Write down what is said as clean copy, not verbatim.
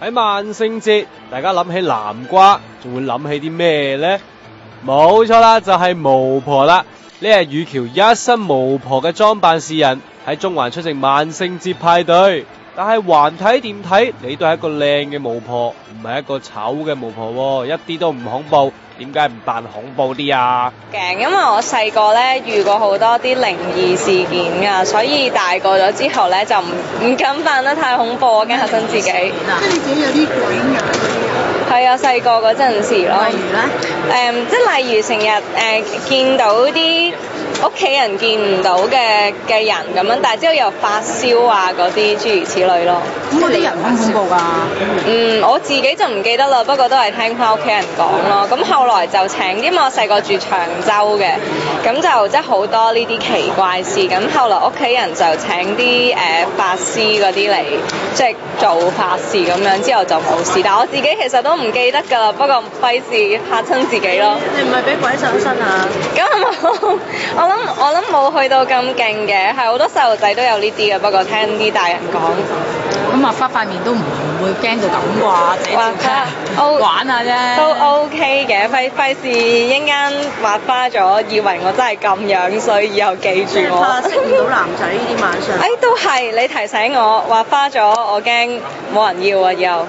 喺萬聖節，大家諗起南瓜，仲會諗起啲咩呢？冇錯啦，就係巫婆啦。呢係雨橋一身巫婆嘅裝扮示人，喺中環出席萬聖節派對。但係橫睇掂睇，你都係一個靚嘅巫婆，唔係一個醜嘅巫婆喎，一啲都唔恐怖。點解唔扮恐怖啲啊？驚，因為我細個咧遇過好多啲靈異事件噶，所以大個咗之後咧就唔敢扮得太恐怖，我驚嚇親自己。即係你自己有啲鬼眼嗰啲啊？係啊，細個嗰陣時咯。例如咧？即係例如成日見到啲屋企人見唔到嘅人咁樣，但係之後又發燒啊嗰啲諸如此類咯。咁嗰啲人恐唔恐怖㗎？我自己就唔記得啦，不過都係聽翻屋企人講咯。咁後來就請啲，因為我細個住長洲嘅，咁就即係好多呢啲奇怪事。咁後來屋企人就請啲法師嗰啲嚟，即係做法事咁樣，之後就冇事。但我自己其實都唔記得㗎啦，不過費事嚇親自己咯。你唔係俾鬼上身啊？咁我諗冇去到咁勁嘅，係好多細路仔都有呢啲嘅，不過聽啲大人講。咁畫花塊面都唔會驚到咁啩？玩下啫。都 OK 嘅，費事一陣間畫花咗，以為我真係咁樣衰，以後記住我。怕識唔到男仔呢啲晚上。都係你提醒我畫花咗，我驚冇人要啊，以後。